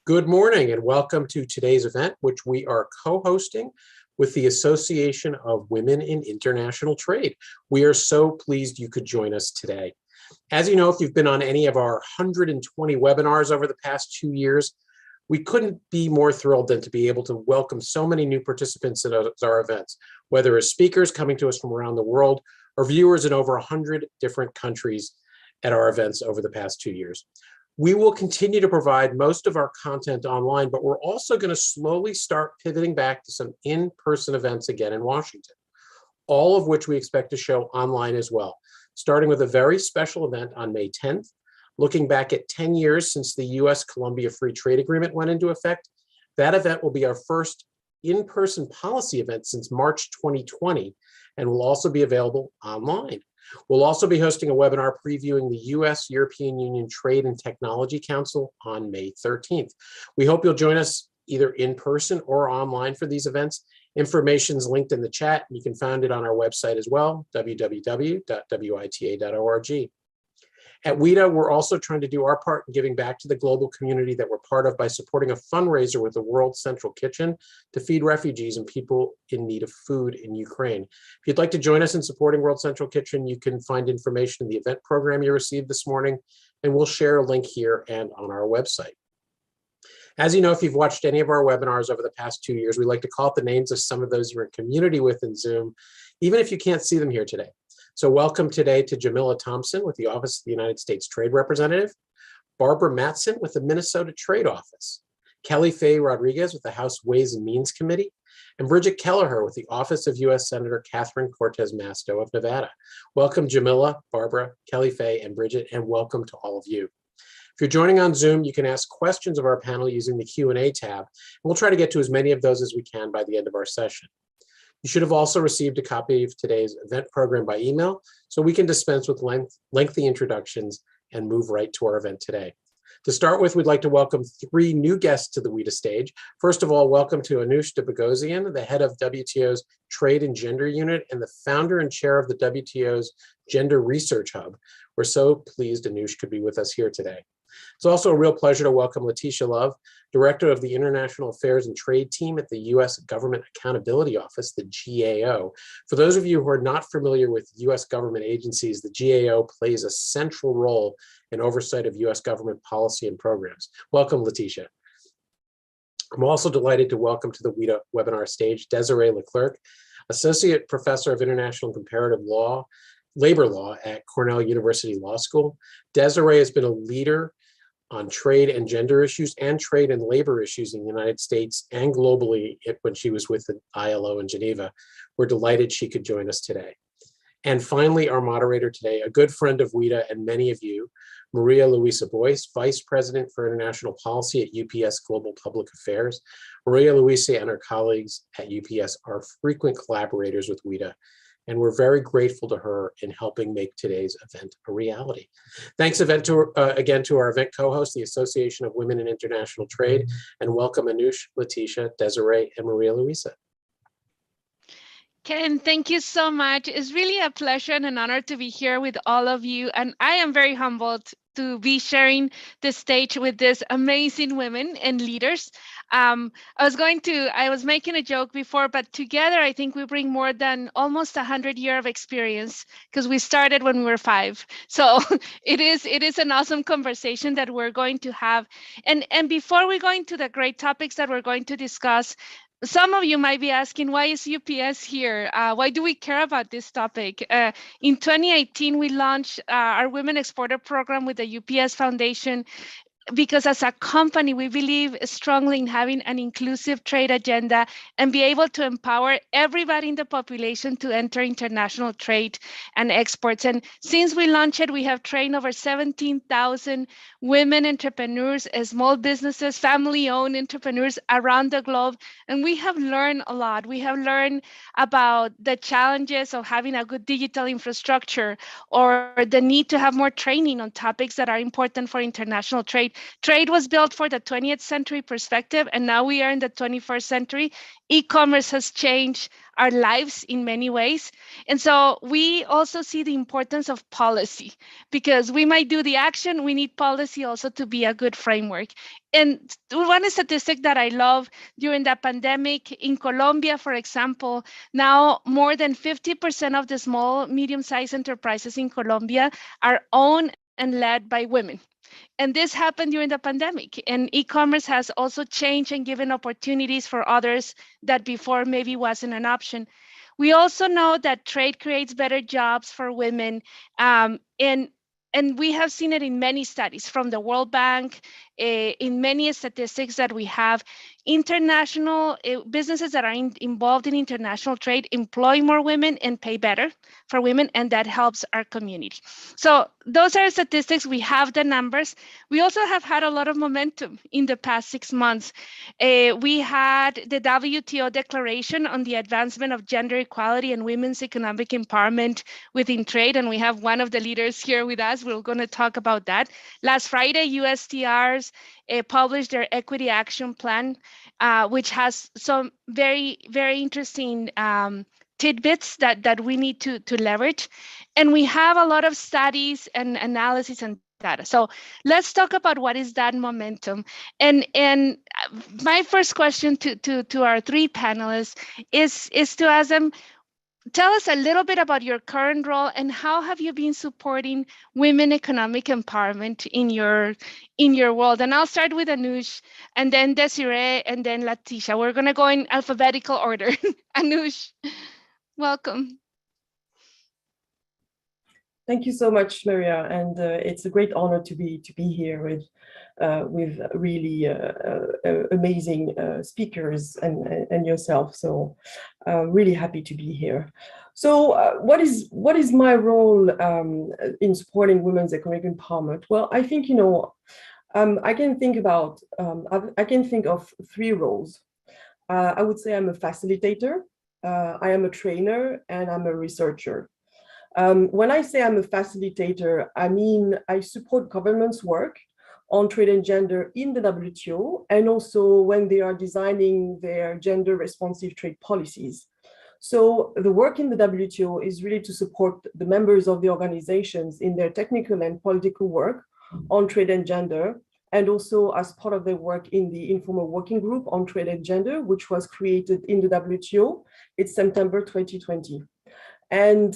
Good morning and welcome to today's event, which we are co-hosting with the Association of Women in International Trade. We are so pleased you could join us today. As you know, if you've been on any of our 120 webinars over the past 2 years, we couldn't be more thrilled than to be able to welcome so many new participants at our events, whether as speakers coming to us from around the world or viewers in over 100 different countries at our events over the past 2 years. We will continue to provide most of our content online, but we're also going to slowly start pivoting back to some in-person events again in Washington, all of which we expect to show online as well, starting with a very special event on May 10th, looking back at 10 years since the US-Colombia Free Trade Agreement went into effect. That event will be our first in-person policy event since March 2020 and will also be available online. We'll also be hosting a webinar previewing the US-European Union Trade and Technology Council on May 13th. We hope you'll join us either in person or online for these events. Information is linked in the chat. You can find it on our website as well, www.wita.org. At WITA, we're also trying to do our part in giving back to the global community that we're part of by supporting a fundraiser with the World Central Kitchen to feed refugees and people in need of food in Ukraine. If you'd like to join us in supporting World Central Kitchen, you can find information in the event program you received this morning, and we'll share a link here and on our website. As you know, if you've watched any of our webinars over the past 2 years, we like to call out the names of some of those you're in community with in Zoom, even if you can't see them here today. So welcome today to Jamila Thompson with the Office of the United States Trade Representative, Barbara Matson with the Minnesota Trade Office, Kelly Faye Rodriguez with the House Ways and Means Committee, and Bridget Kelleher with the Office of U.S. Senator Catherine Cortez Masto of Nevada. Welcome Jamila, Barbara, Kelly Faye, and Bridget, and welcome to all of you. If you're joining on Zoom, you can ask questions of our panel using the Q&A tab, and we'll try to get to as many of those as we can by the end of our session. You should have also received a copy of today's event program by email, so we can dispense with lengthy introductions and move right to our event today. To start with, we'd like to welcome 3 new guests to the WITA stage. First of all, welcome to Anoush der Boghossian, the head of WTO's Trade and Gender Unit and the founder and chair of the WTO's Gender Research Hub. We're so pleased Anoush could be with us here today. It's also a real pleasure to welcome Letitia Love, Director of the International Affairs and Trade Team at the U.S. Government Accountability Office, the GAO. For those of you who are not familiar with U.S. government agencies, the GAO plays a central role in oversight of U.S. government policy and programs. Welcome, Letitia. I'm also delighted to welcome to the WITA webinar stage Desiree Leclerc, Associate Professor of International and Comparative Labor Law at Cornell University Law School. Desiree has been a leader on trade and gender issues and trade and labor issues in the United States and globally when she was with the ILO in Geneva. We're delighted she could join us today. And finally, our moderator today, a good friend of WITA and many of you, Maria Luisa Boyce, Vice President for International Policy at UPS Global Public Affairs. Maria Luisa and her colleagues at UPS are frequent collaborators with WITA, and we're very grateful to her in helping make today's event a reality. Thanks again to our event co-host, the Association of Women in International Trade, and welcome Anoush, Letitia, Desiree, and Maria Luisa. Ken, thank you so much. It's really a pleasure and an honor to be here with all of you, and I am very humbled to be sharing the stage with these amazing women and leaders. I was making a joke before, but together I think we bring more than almost 100 years of experience because we started when we were 5. So it is an awesome conversation that we're going to have. And before we go into the great topics that we're going to discuss, some of you might be asking, why is UPS here? Why do we care about this topic? In 2018, we launched our Women Exporter program with the UPS Foundation, because as a company, we believe strongly in having an inclusive trade agenda and be able to empower everybody in the population to enter international trade and exports. And since we launched it, we have trained over 17,000 women entrepreneurs, small businesses, family-owned entrepreneurs around the globe. And we have learned a lot. We have learned about the challenges of having a good digital infrastructure or the need to have more training on topics that are important for international trade. right? Trade was built for the 20th century perspective, and now we are in the 21st century. E-commerce has changed our lives in many ways. And so we also see the importance of policy, because we might do the action, we need policy also to be a good framework. And one statistic that I love during the pandemic in Colombia, for example, now more than 50% of the small, medium-sized enterprises in Colombia are owned and led by women. And this happened during the pandemic. And e-commerce has also changed and given opportunities for others that before maybe wasn't an option. We also know that trade creates better jobs for women. And we have seen it in many studies from the World Bank, in many statistics that we have. International businesses that are involved in international trade employ more women and pay better for women, and that helps our community. So those are statistics. We have the numbers. We also have had a lot of momentum in the past 6 months. We had the WTO Declaration on the advancement of gender equality and women's economic empowerment within trade, and we have one of the leaders here with us. We're going to talk about that. Last Friday, USTRs published their Equity Action Plan, which has some very, very interesting tidbits that we need to leverage. And we have a lot of studies and analysis and data. So let's talk about what is that momentum. And my first question to our three panelists is to ask them, tell us a little bit about your current role and how have you been supporting women economic empowerment in your world. And I'll start with Anoush, and then Desiree, and then Leticia. We're going to go in alphabetical order. Anoush, welcome. Thank you so much, Maria, and it's a great honor to be here with really amazing speakers and yourself. So really happy to be here. So what is my role in supporting women's economic empowerment? Well, I think I can think of three roles. I would say I'm a facilitator, I am a trainer, and I'm a researcher. When I say I'm a facilitator, I mean I support governments' work on trade and gender in the WTO, and also when they are designing their gender responsive trade policies. So the work in the WTO is really to support the members of the organizations in their technical and political work on trade and gender, and also as part of their work in the informal working group on trade and gender, which was created in the WTO. It's September 2020. And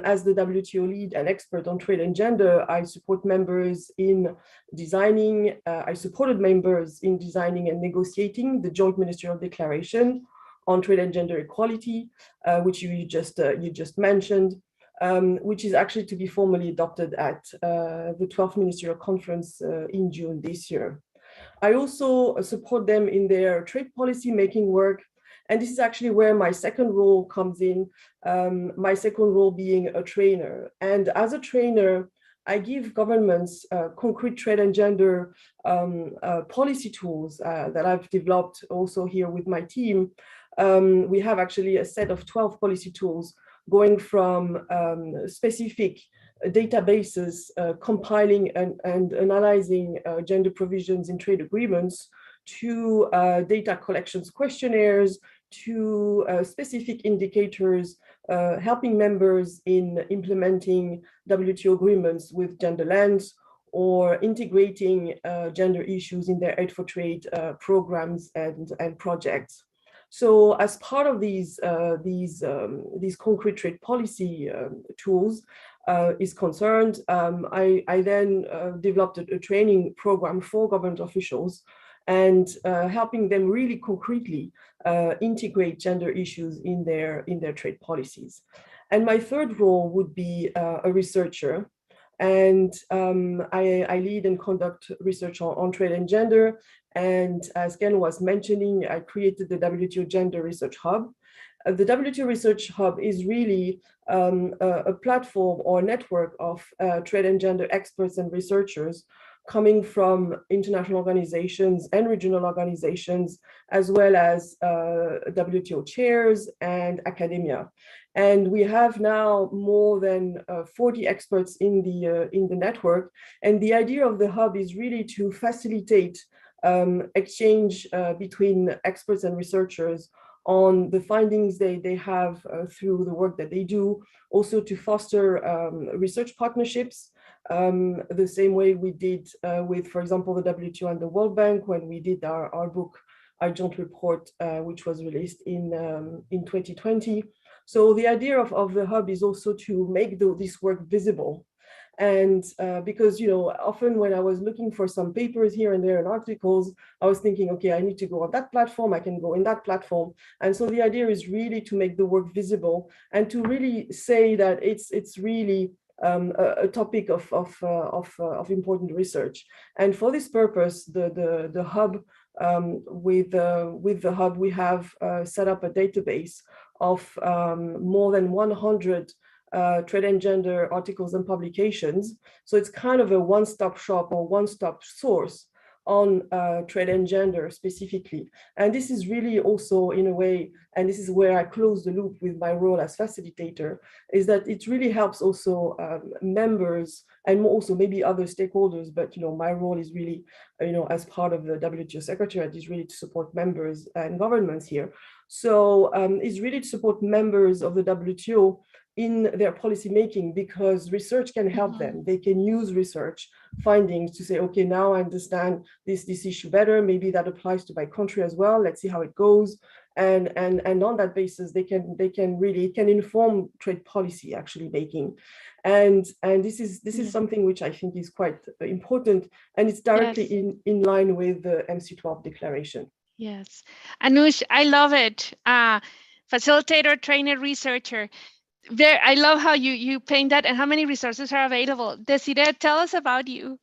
as the WTO lead and expert on trade and gender, I support members in designing, I supported members in designing and negotiating the joint ministerial declaration on trade and gender equality, which you just mentioned, which is actually to be formally adopted at the 12th ministerial conference in June this year. I also support them in their trade policy making work. And this is actually where my second role comes in, my second role being a trainer. And as a trainer, I give governments concrete trade and gender policy tools that I've developed also here with my team. We have actually a set of 12 policy tools going from specific databases, compiling and analyzing gender provisions in trade agreements, to data collections questionnaires, to specific indicators, helping members in implementing WTO agreements with gender lens, or integrating gender issues in their Aid for Trade programs and projects. So as part of these concrete trade policy tools is concerned, I then developed a training program for government officials, and helping them really concretely integrate gender issues in their trade policies. And my third role would be a researcher. And I lead and conduct research on trade and gender. And as Ken was mentioning, I created the WTO Gender Research Hub. The WTO Research Hub is really a platform or network of trade and gender experts and researchers coming from international organizations and regional organizations, as well as WTO chairs and academia. And we have now more than 40 experts in the network. And the idea of the hub is really to facilitate exchange between experts and researchers on the findings they have through the work that they do, also to foster research partnerships, the same way we did with, for example, the WTO and the World Bank when we did our book, our joint report, which was released in 2020. So the idea of the hub is also to make this work visible. And because, often when I was looking for some papers here and there and articles, I was thinking, okay, I need to go on that platform, I can go in that platform. And so the idea is really to make the work visible and to really say that it's really a topic of important research. And for this purpose, the hub, with the hub, we have set up a database of more than 100 trade and gender articles and publications. So it's kind of a one-stop shop or one-stop source on trade and gender specifically. And this is really also, in a way, and this is where I close the loop with my role as facilitator, is that it really helps also members and also maybe other stakeholders, but my role is really, as part of the WTO Secretariat, is really to support members and governments here. So it's really to support members of the WTO in their policy making, because research can help them. They can use research findings to say, okay, now I understand this issue better. Maybe that applies to my country as well. Let's see how it goes. And on that basis, it can inform trade policy actually making. And this is something which I think is quite important, and it's directly in line with the MC12 declaration. Yes, Anoush, I love it. Facilitator, trainer, researcher. I love how you paint that and how many resources are available. Desiree, tell us about you.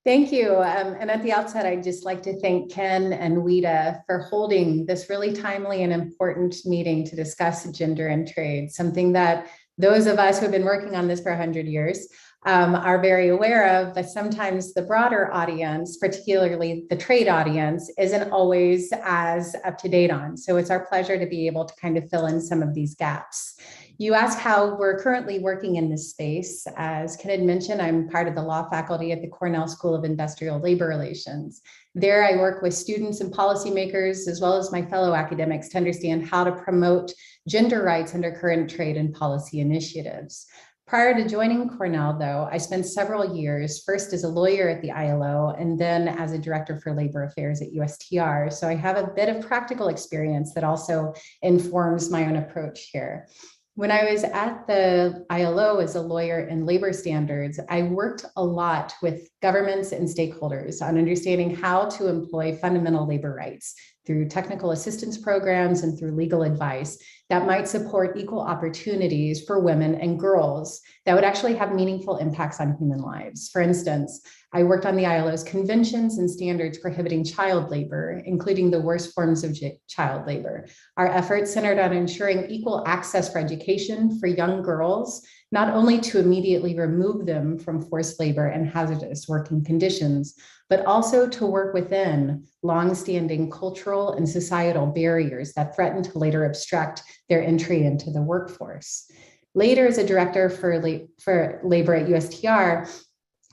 Thank you. And at the outset, I'd just like to thank Ken and WITA for holding this really timely and important meeting to discuss gender and trade, something that those of us who have been working on this for 100 years are very aware of, but sometimes the broader audience, particularly the trade audience, isn't always as up to date on. So it's our pleasure to be able to kind of fill in some of these gaps. You asked how we're currently working in this space. As Ken had mentioned, I'm part of the law faculty at the Cornell School of Industrial Labor Relations. There I work with students and policymakers, as well as my fellow academics, to understand how to promote gender rights under current trade and policy initiatives. Prior to joining Cornell, though, I spent several years, first as a lawyer at the ILO, and then as a director for labor affairs at USTR. So I have a bit of practical experience that also informs my own approach here. When I was at the ILO as a lawyer in labor standards, I worked a lot with governments and stakeholders on understanding how to employ fundamental labor rights through technical assistance programs and through legal advice that might support equal opportunities for women and girls that would actually have meaningful impacts on human lives. For instance, I worked on the ILO's conventions and standards prohibiting child labor, including the worst forms of child labor. Our efforts centered on ensuring equal access for education for young girls, not only to immediately remove them from forced labor and hazardous working conditions, but also to work within longstanding cultural and societal barriers that threaten to later obstruct their entry into the workforce. Later, as a director for labor at USTR,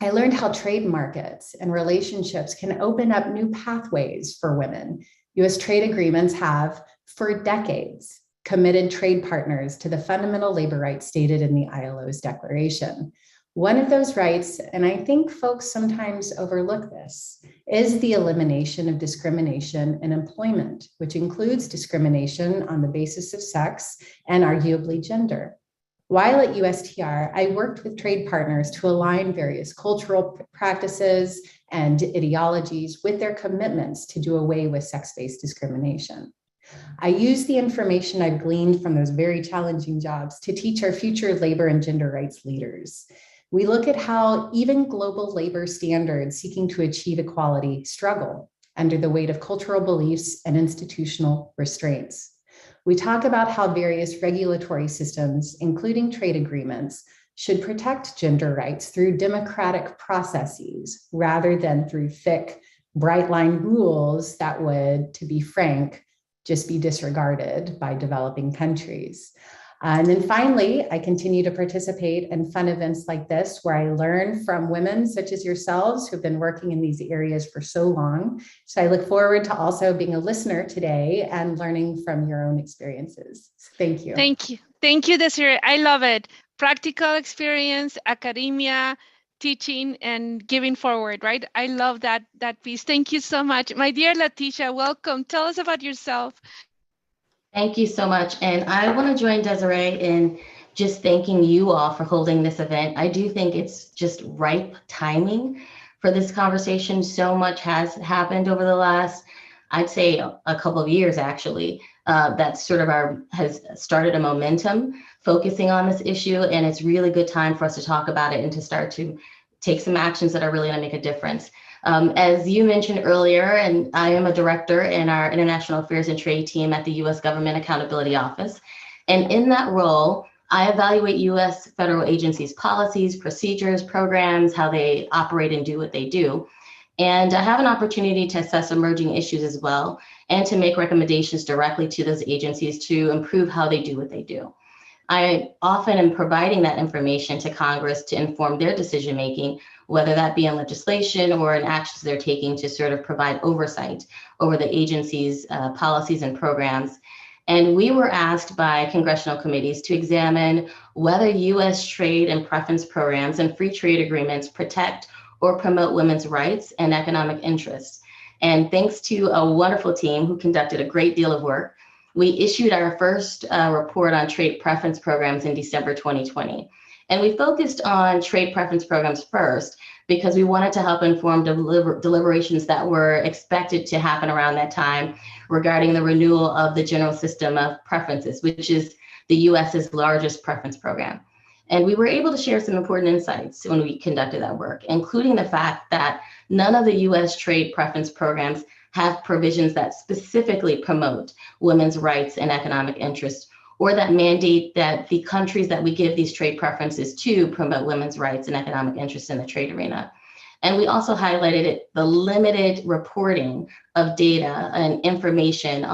I learned how trade markets and relationships can open up new pathways for women. US trade agreements have, for decades, committed trade partners to the fundamental labor rights stated in the ILO's declaration. One of those rights, and I think folks sometimes overlook this, is the elimination of discrimination in employment, which includes discrimination on the basis of sex and arguably gender. While at USTR, I worked with trade partners to align various cultural practices and ideologies with their commitments to do away with sex-based discrimination. I use the information I've gleaned from those very challenging jobs to teach our future labor and gender rights leaders. We look at how even global labor standards seeking to achieve equality struggle under the weight of cultural beliefs and institutional restraints. We talk about how various regulatory systems, including trade agreements, should protect gender rights through democratic processes rather than through thick, bright line rules that would, to be frank, just be disregarded by developing countries. And then finally, I continue to participate in fun events like this, where I learn from women such as yourselves who've been working in these areas for so long. So I look forward to also being a listener today and learning from your own experiences. Thank you. Thank you. Thank you, Desiree. I love it. Practical experience, academia, teaching, and giving forward, right? I love that piece. Thank you so much. My dear Leticia, welcome. Tell us about yourself. Thank you so much. And I want to join Desiree in just thanking you all for holding this event. I do think it's just ripe timing for this conversation. So much has happened over the last, I'd say, a couple of years, actually, that sort of has started a momentum focusing on this issue. And it's really good time for us to talk about it and to start to take some actions that are really going to make a difference. As you mentioned earlier, and I am a director in our International Affairs and Trade team at the U.S. Government Accountability Office. And in that role, I evaluate U.S. federal agencies' policies, procedures, programs, how they operate and do what they do. And I have an opportunity to assess emerging issues as well, and to make recommendations directly to those agencies to improve how they do what they do. I often am providing that information to Congress to inform their decision-making, whether that be in legislation or in actions they're taking to sort of provide oversight over the agency's policies and programs. And we were asked by congressional committees to examine whether U.S. trade and preference programs and free trade agreements protect or promote women's rights and economic interests. And thanks to a wonderful team who conducted a great deal of work, we issued our first report on trade preference programs in December 2020. And we focused on trade preference programs first because we wanted to help inform deliberations that were expected to happen around that time regarding the renewal of the General System of Preferences, which is the US's largest preference program. And we were able to share some important insights when we conducted that work, including the fact that none of the US trade preference programs have provisions that specifically promote women's rights and economic interests, or that mandate that the countries that we give these trade preferences to promote women's rights and economic interests in the trade arena. And we also highlighted the limited reporting of data and information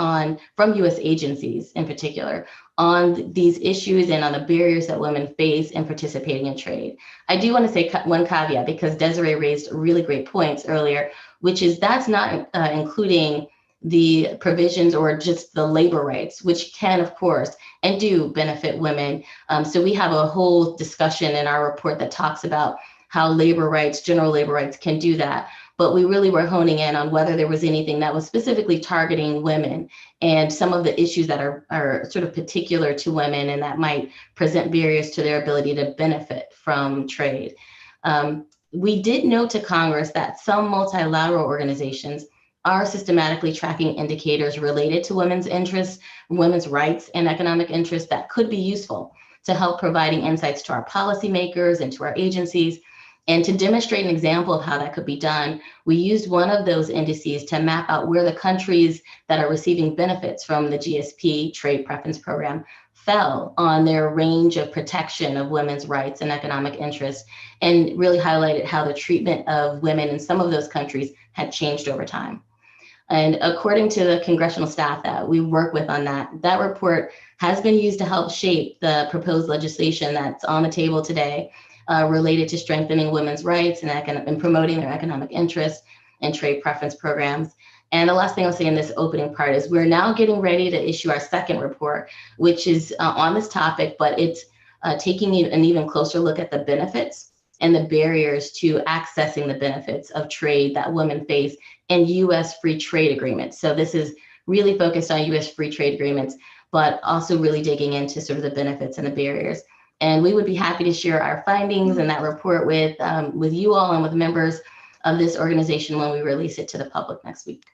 from US agencies in particular on these issues and on the barriers that women face in participating in trade. I do want to say one caveat, because Desiree raised really great points earlier, which is that's not including the provisions or just the labor rights, which can, of course, and do benefit women. So we have a whole discussion in our report that talks about how labor rights, general labor rights, can do that. But we really were honing in on whether there was anything that was specifically targeting women and some of the issues that are sort of particular to women and that might present barriers to their ability to benefit from trade. We did note to Congress that some multilateral organizations are systematically tracking indicators related to women's interests, women's rights, and economic interests that could be useful to help providing insights to our policymakers and to our agencies. And to demonstrate an example of how that could be done, we used one of those indices to map out where the countries that are receiving benefits from the GSP trade preference program fell on their range of protection of women's rights and economic interests, and really highlighted how the treatment of women in some of those countries had changed over time. And according to the congressional staff that we work with on that report has been used to help shape the proposed legislation that's on the table today, related to strengthening women's rights and promoting their economic interests and trade preference programs. And the last thing I'll say in this opening part is we're now getting ready to issue our second report, which is on this topic, but it's taking an even closer look at the benefits and the barriers to accessing the benefits of trade that women face in US free trade agreements. So this is really focused on US free trade agreements, but also really digging into sort of the benefits and the barriers. And we would be happy to share our findings in that report with you all and with members of this organization when we release it to the public next week.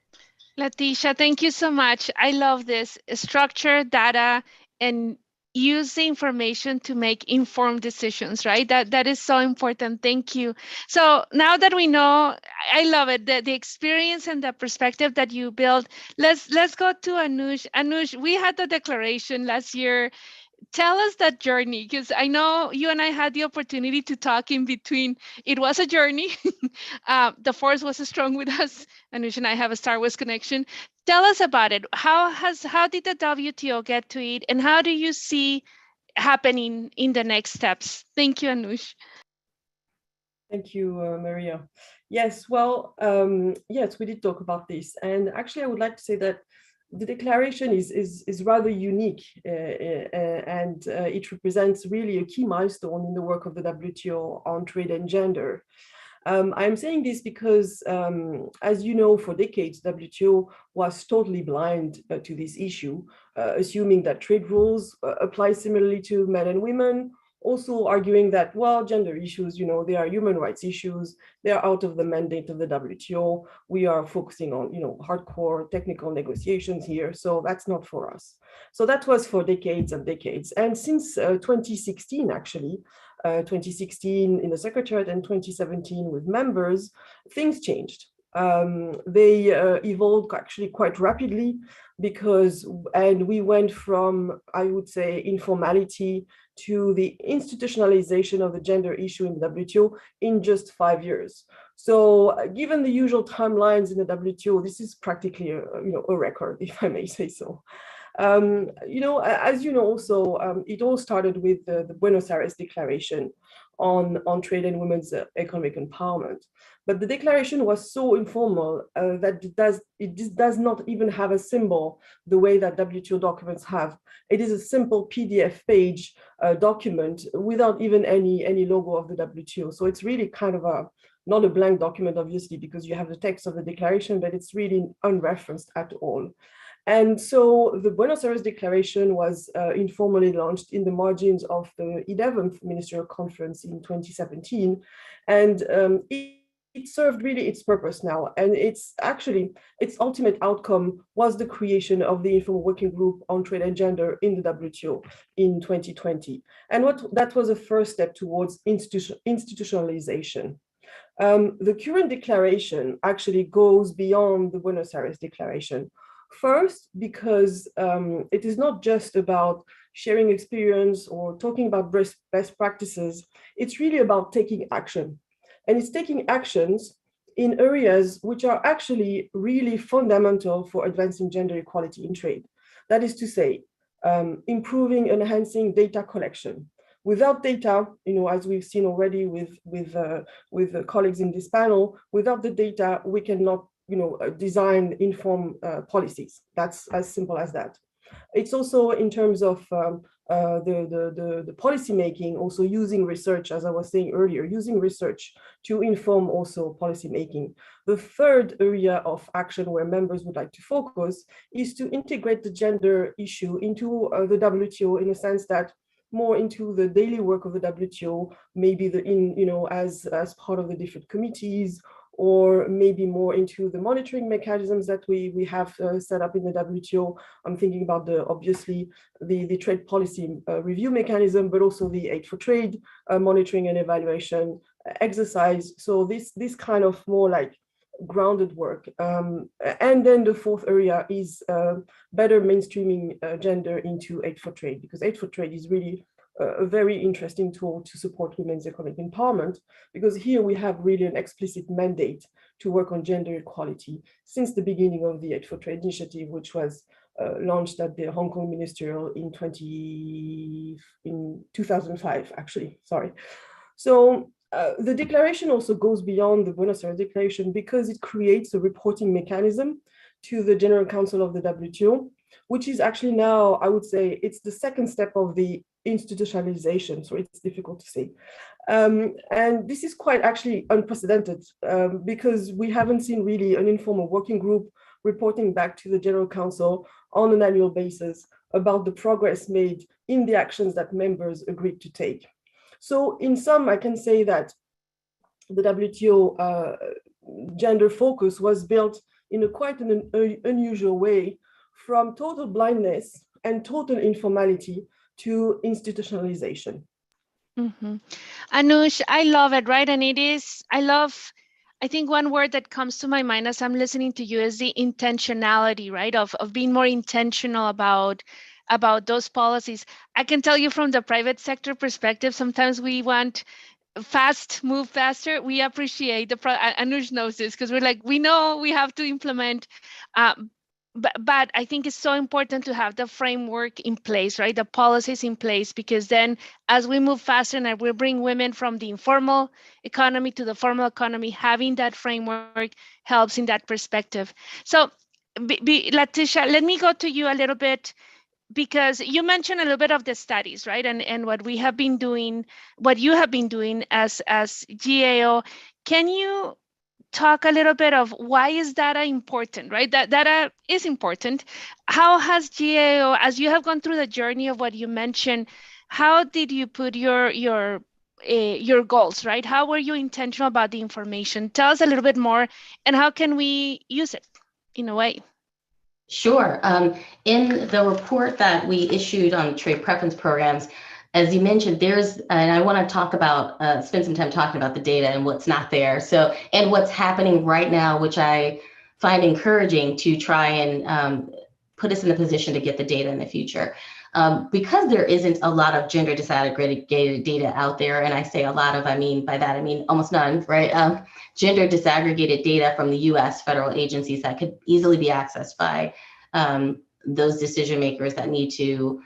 Leticia, thank you so much. I love this structure, data, and use the information to make informed decisions, right? That is so important. Thank you. So now that we know, I love it, the experience and the perspective that you build. Let's go to Anoush. Anoush, we had the declaration last year tell us that journey, because I know you and I had the opportunity to talk in between. It was a journey. The force was strong with us. Anoush and I have a Star Wars connection. Tell us about it. How did the WTO get to it, and how do you see happening in the next steps? Thank you, Anoush. Thank you, Maria. Yes, well, yes, we did talk about this. And actually, I would like to say that the declaration is rather unique, and it represents really a key milestone in the work of the WTO on trade and gender. I'm saying this because, as you know, for decades, WTO was totally blind to this issue, assuming that trade rules apply similarly to men and women, also arguing that, well, gender issues, you know, they are human rights issues, they're out of the mandate of the WTO. We are focusing on, you know, hardcore technical negotiations here, so that's not for us. So that was for decades and decades. And since 2016, actually, 2016 in the Secretariat and 2017 with members, things changed. They evolved actually quite rapidly and we went from, I would say, informality to the institutionalization of the gender issue in the WTO in just 5 years. So given the usual timelines in the WTO, this is practically a record, if I may say so. You know, as you know, also, it all started with the Buenos Aires Declaration on trade and women's economic empowerment. But the declaration was so informal that it does not even have a symbol the way that WTO documents have. It is a simple PDF page document without even any logo of the WTO. So it's really kind of not a blank document, obviously, because you have the text of the declaration, but it's really unreferenced at all. And so the Buenos Aires Declaration was informally launched in the margins of the 11th Ministerial Conference in 2017. And it served really its purpose now. And its ultimate outcome was the creation of the informal working group on trade and gender in the WTO in 2020. And that was a first step towards institutionalization. The current declaration actually goes beyond the Buenos Aires Declaration. First, because it is not just about sharing experience or talking about best practices, it's really about taking action. And it's taking actions in areas which are actually really fundamental for advancing gender equality in trade. That is to say, improving and enhancing data collection. Without data, you know, as we've seen already with the colleagues in this panel, without the data, we cannot, you know, design, inform policies. That's as simple as that. It's also in terms of the policy making, also using research, as I was saying earlier, using research to inform also policy making. The third area of action where members would like to focus is to integrate the gender issue into the WTO in a sense that more into the daily work of the WTO, maybe as part of the different committees, or maybe more into the monitoring mechanisms that we have set up in the WTO. I'm thinking about obviously the trade policy review mechanism, but also the Aid for Trade monitoring and evaluation exercise. So this kind of more like grounded work. And then the fourth area is better mainstreaming gender into Aid for Trade, because Aid for Trade is really a very interesting tool to support women's economic empowerment, because here we have really an explicit mandate to work on gender equality since the beginning of the Aid for Trade initiative, which was launched at the Hong Kong Ministerial in 2005, actually, sorry. So the declaration also goes beyond the Buenos Aires Declaration because it creates a reporting mechanism to the General Council of the WTO, which is actually now, I would say, it's the second step of the institutionalization, so it's difficult to say. And this is quite actually unprecedented because we haven't seen really an informal working group reporting back to the General Council on an annual basis about the progress made in the actions that members agreed to take. So in sum, I can say that the WTO gender focus was built in a quite an unusual way, from total blindness and total informality to institutionalization. Mm-hmm. Anoush, I love it, right? And I think one word that comes to my mind as I'm listening to you is the intentionality, right? Of being more intentional about about those policies. I can tell you from the private sector perspective, sometimes we want move faster. We appreciate Anoush knows this, because we're like, we know we have to implement, but I think it's so important to have the framework in place, right? The policies in place, because then as we move faster and we bring women from the informal economy to the formal economy, having that framework helps in that perspective. So Leticia, let me go to you a little bit, because you mentioned a little bit of the studies, right? And what we have been doing, what you have been doing as GAO. Can you talk a little bit of why is data important, right? That data is important. How has GAO, as you have gone through the journey of what you mentioned, how did you put your goals, right? How were you intentional about the information? Tell us a little bit more, and how can we use it in a way? Sure. In the report that we issued on trade preference programs, as you mentioned, and I want to talk about, spend some time talking about the data and what's not there. So, and what's happening right now, which I find encouraging to try and put us in a position to get the data in the future. Because there isn't a lot of gender disaggregated data out there, and I say a lot of, by that, I mean almost none, right? Gender disaggregated data from the US federal agencies that could easily be accessed by those decision makers that need to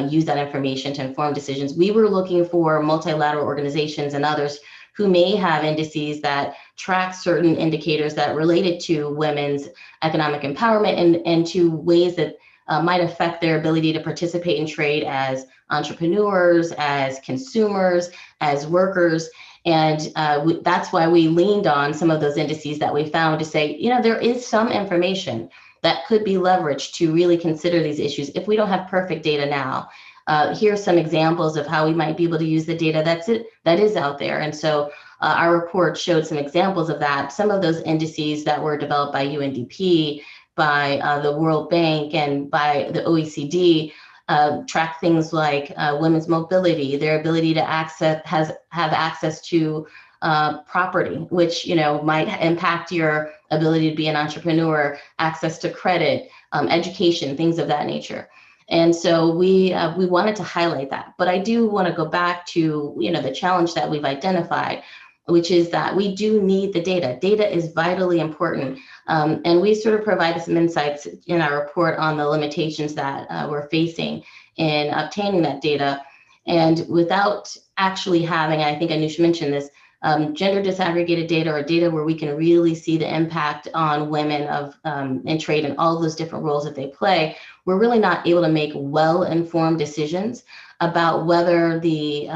use that information to inform decisions. We were looking for multilateral organizations and others who may have indices that track certain indicators that related to women's economic empowerment and to ways that might affect their ability to participate in trade as entrepreneurs, as consumers, as workers. And that's why we leaned on some of those indices that we found to say, there is some information that could be leveraged to really consider these issues if we don't have perfect data now. Here's some examples of how we might be able to use the data that is out there. And so our report showed some examples of that. Some of those indices that were developed by UNDP, by the World Bank, and by the OECD track things like women's mobility, their ability to have access to property, which might impact your ability to be an entrepreneur, access to credit, education, things of that nature. And so we wanted to highlight that. But I do want to go back to the challenge that we've identified, which is that we do need the data. Data is vitally important. And we sort of provided some insights in our report on the limitations that we're facing in obtaining that data. And without actually having, I think Anoush mentioned this, gender disaggregated data, or data where we can really see the impact on women in trade and all those different roles that they play, we're really not able to make well-informed decisions about whether the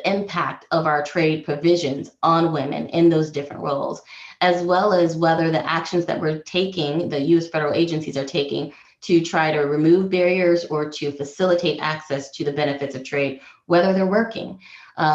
impact of our trade provisions on women in those different roles, as well as whether the actions that we're taking, the U.S. federal agencies are taking to try to remove barriers or to facilitate access to the benefits of trade, whether they're working.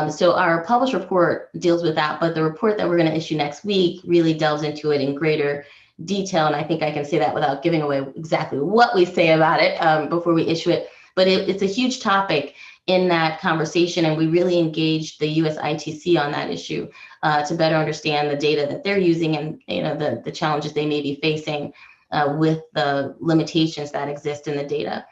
So our published report deals with that, but the report that we're going to issue next week really delves into it in greater detail. And I think I can say that without giving away exactly what we say about it before we issue it. But it's a huge topic in that conversation, and we really engaged the US ITC on that issue to better understand the data that they're using and the challenges they may be facing with the limitations that exist in the data.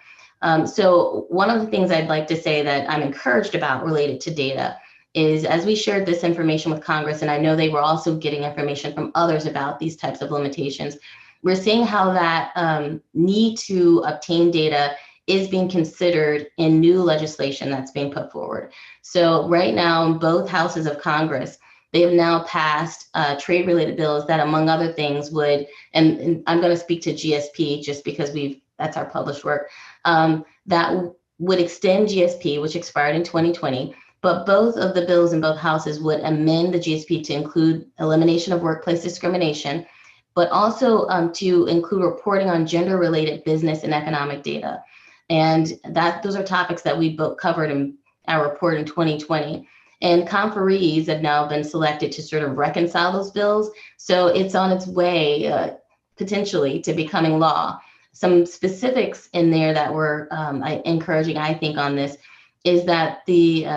So one of the things I'd like to say that I'm encouraged about related to data is, as we shared this information with Congress, and I know they were also getting information from others about these types of limitations, we're seeing how that need to obtain data is being considered in new legislation that's being put forward. So right now, in both houses of Congress, they have now passed trade-related bills that, among other things, would, and I'm going to speak to GSP just because that's our published work, that would extend GSP, which expired in 2020, but both of the bills in both houses would amend the GSP to include elimination of workplace discrimination, but also to include reporting on gender-related business and economic data. And those are topics that we both covered in our report in 2020. And conferees have now been selected to sort of reconcile those bills. So it's on its way potentially to becoming law. Some specifics in there that were encouraging, I think, on this is that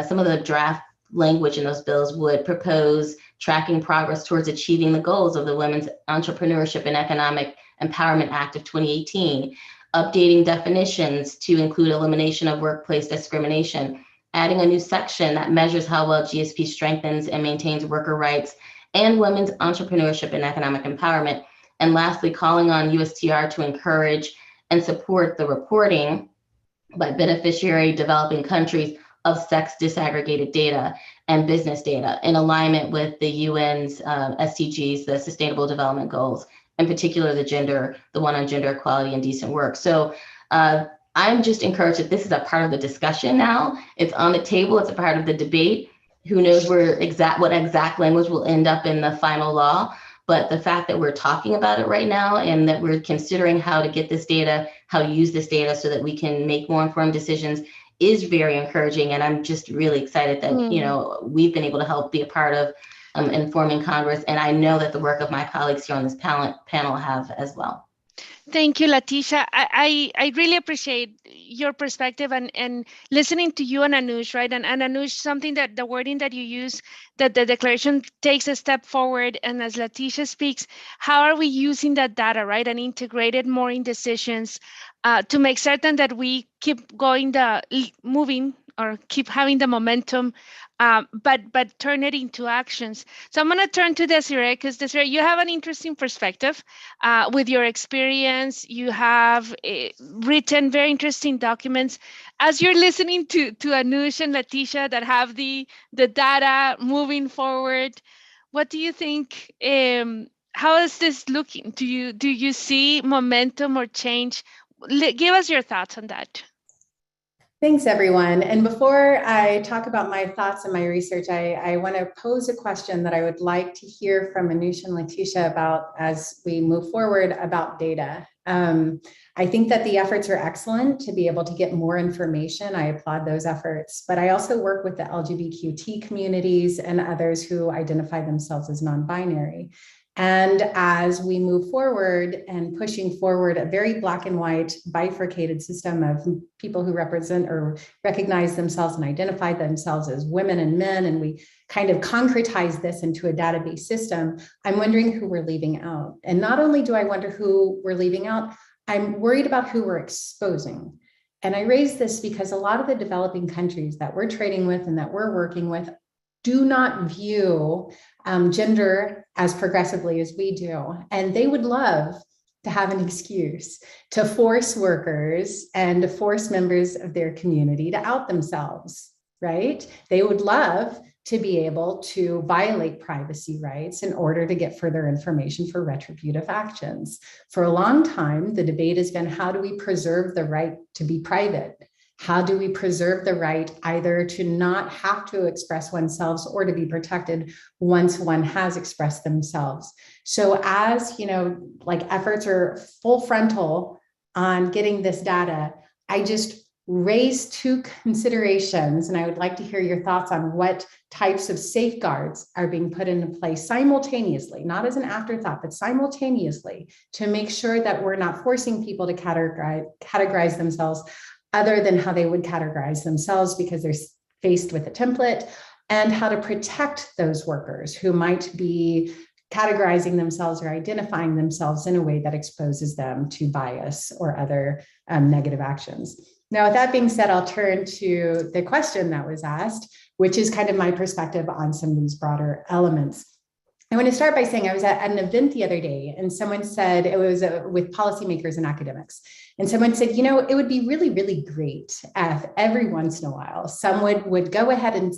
some of the draft language in those bills would propose tracking progress towards achieving the goals of the Women's Entrepreneurship and Economic Empowerment Act of 2018. updating definitions to include elimination of workplace discrimination, adding a new section that measures how well GSP strengthens and maintains worker rights and women's entrepreneurship and economic empowerment. And lastly, calling on USTR to encourage and support the reporting by beneficiary developing countries of sex disaggregated data and business data in alignment with the UN's SDGs, the Sustainable Development Goals, in particular the one on gender equality and decent work. So I'm just encouraged that this is a part of the discussion now. It's on the table, it's a part of the debate. Who knows what exact language will end up in the final law, but the fact that we're talking about it right now and that we're considering how to get this data, how to use this data so that we can make more informed decisions is very encouraging. And I'm just really excited that, you know, we've been able to help be a part of informing Congress. And I know that the work of my colleagues here on this panel have as well. Thank you, Leticia. I really appreciate your perspective and listening to you and Anoush, right? And Anoush, something that the wording that you use, that the declaration takes a step forward. And as Leticia speaks, how are we using that data, right? And integrate it more in decisions to make certain that we keep going moving or keep having the momentum, but turn it into actions. So I'm going to turn to Desiree, because Desiree, you have an interesting perspective with your experience. You have written very interesting documents. As you're listening to Anoush and Leticia that have the data moving forward, what do you think? How is this looking? Do you see momentum or change? Give us your thoughts on that. Thanks, everyone. And before I talk about my thoughts and my research, I want to pose a question that I would like to hear from Anoush and Leticia about as we move forward about data. I think that the efforts are excellent to be able to get more information. I applaud those efforts, but I also work with the LGBTQ communities and others who identify themselves as non-binary. And as we move forward and pushing forward a very black and white bifurcated system of people who represent or recognize themselves and identify themselves as women and men, and we kind of concretize this into a database system, I'm wondering who we're leaving out. And not only do I wonder who we're leaving out, I'm worried about who we're exposing. And I raise this because a lot of the developing countries that we're trading with and that we're working with do not view gender as progressively as we do. And they would love to have an excuse to force workers and to force members of their community to out themselves, right? They would love to be able to violate privacy rights in order to get further information for retributive actions. For a long time, the debate has been, how do we preserve the right to be private? How do we preserve the right either to not have to express oneself or to be protected once one has expressed themselves? So as, like efforts are full frontal on getting this data, I just raised two considerations, and I would like to hear your thoughts on what types of safeguards are being put into place simultaneously, not as an afterthought, but simultaneously, to make sure that we're not forcing people to categorize themselves other than how they would categorize themselves because they're faced with a template, and how to protect those workers who might be categorizing themselves or identifying themselves in a way that exposes them to bias or other negative actions. Now, with that being said, I'll turn to the question that was asked, which is kind of my perspective on some of these broader elements. I want to start by saying I was at an event the other day, and someone said, it was with policymakers and academics, and someone said, it would be really, really great if every once in a while someone would go ahead and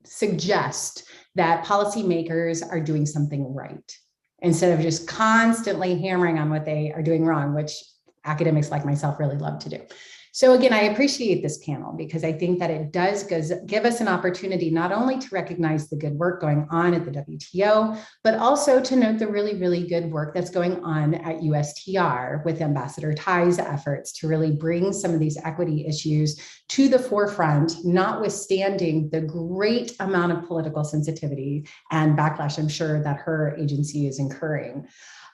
suggest that policymakers are doing something right, instead of just constantly hammering on what they are doing wrong, which academics like myself really love to do. So again, I appreciate this panel because I think that it does give us an opportunity not only to recognize the good work going on at the WTO, but also to note the really, really good work that's going on at USTR with Ambassador Tai's efforts to really bring some of these equity issues to the forefront, notwithstanding the great amount of political sensitivity and backlash I'm sure that her agency is incurring.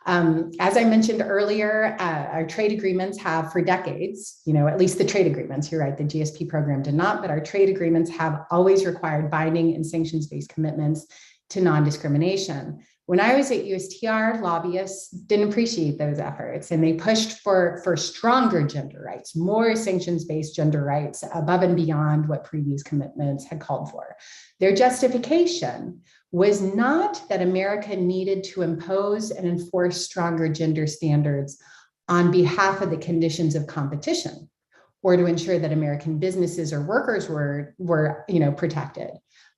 As I mentioned earlier, our trade agreements have for decades, at least the trade agreements, you're right, the GSP program did not, but our trade agreements have always required binding and sanctions-based commitments to non-discrimination. When I was at USTR, lobbyists didn't appreciate those efforts, and they pushed for stronger gender rights, more sanctions-based gender rights above and beyond what previous commitments had called for. Their justification was not that America needed to impose and enforce stronger gender standards on behalf of the conditions of competition, or to ensure that American businesses or workers were protected,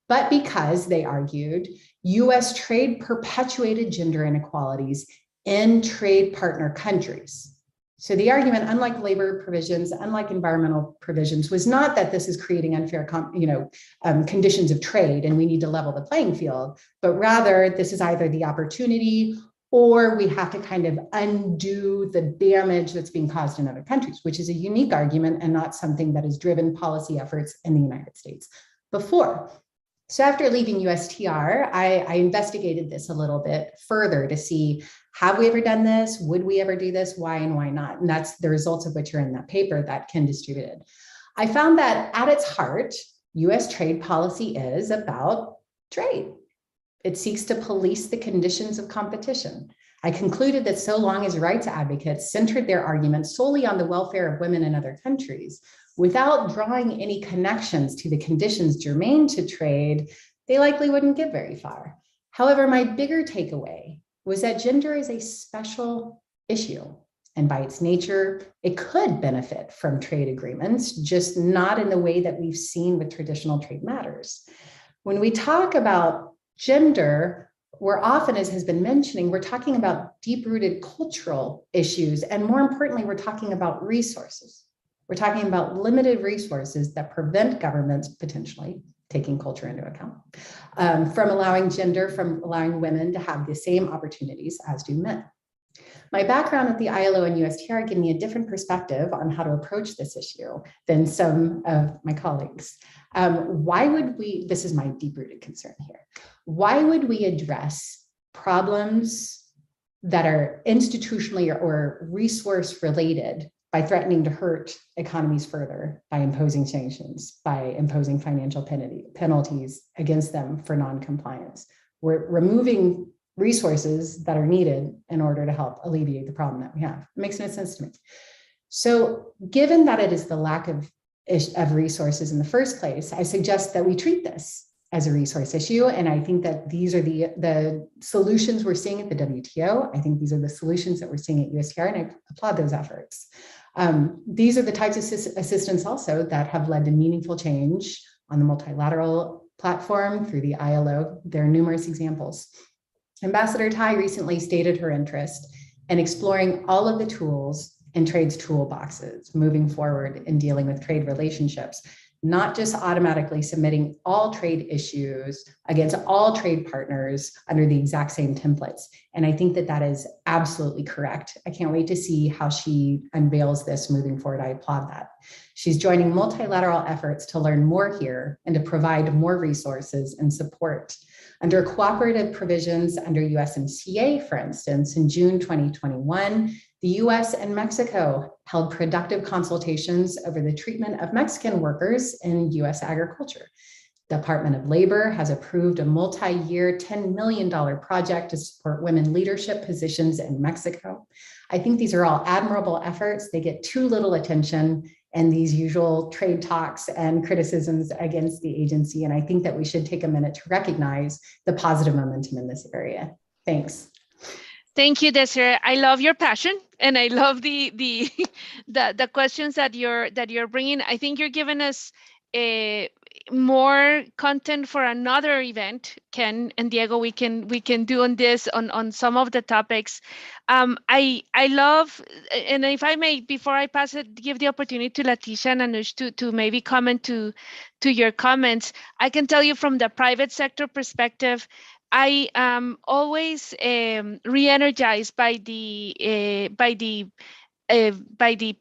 but because, they argued, US trade perpetuated gender inequalities in trade partner countries. So the argument, unlike labor provisions, unlike environmental provisions, was not that this is creating unfair conditions of trade and we need to level the playing field, but rather this is either the opportunity or we have to kind of undo the damage that's being caused in other countries, which is a unique argument and not something that has driven policy efforts in the United States before. So after leaving USTR, I investigated this a little bit further to see, have we ever done this? Would we ever do this? Why and why not? And that's the results of which are in that paper that Ken distributed. I found that at its heart, US trade policy is about trade. It seeks to police the conditions of competition. I concluded that so long as rights advocates centered their arguments solely on the welfare of women in other countries, without drawing any connections to the conditions germane to trade, they likely wouldn't get very far. However, my bigger takeaway was that gender is a special issue, and by its nature, it could benefit from trade agreements, just not in the way that we've seen with traditional trade matters. When we talk about gender, we're often, as has been mentioning, we're talking about deep-rooted cultural issues, and more importantly, we're talking about resources. We're talking about limited resources that prevent governments, potentially taking culture into account, from allowing women to have the same opportunities as do men. My background at the ILO and USTR gave me a different perspective on how to approach this issue than some of my colleagues. Why would we, this is my deep-rooted concern here, why would we address problems that are institutionally or resource-related by threatening to hurt economies further, by imposing sanctions, by imposing financial penalties against them for non-compliance? We're removing resources that are needed in order to help alleviate the problem that we have. It makes no sense to me. So given that it is the lack of resources in the first place, I suggest that we treat this as a resource issue. And I think that these are the solutions we're seeing at the WTO. I think these are the solutions that we're seeing at USTR, and I applaud those efforts. These are the types of assistance also that have led to meaningful change on the multilateral platform through the ILO. There are numerous examples. Ambassador Tai recently stated her interest in exploring all of the tools in trade's toolboxes moving forward in dealing with trade relationships, not just automatically submitting all trade issues against all trade partners under the exact same templates. And I think that that is absolutely correct. I can't wait to see how she unveils this moving forward. I applaud that. She's joining multilateral efforts to learn more here and to provide more resources and support. Under cooperative provisions under USMCA, for instance, in June 2021, the US and Mexico held productive consultations over the treatment of Mexican workers in US agriculture. The Department of Labor has approved a multi-year $10 million project to support women leadership positions in Mexico. I think these are all admirable efforts. They get too little attention in these usual trade talks and criticisms against the agency. And I think that we should take a minute to recognize the positive momentum in this area. Thanks. Thank you, Desiree. I love your passion, and I love the questions that you're bringing. I think you're giving us more content for another event, Ken and Diego. We can do on this on some of the topics. I love, and if I may, before I pass it, give the opportunity to Leticia and Anoush to maybe comment to your comments. I can tell you from the private sector perspective, I am always re-energized by the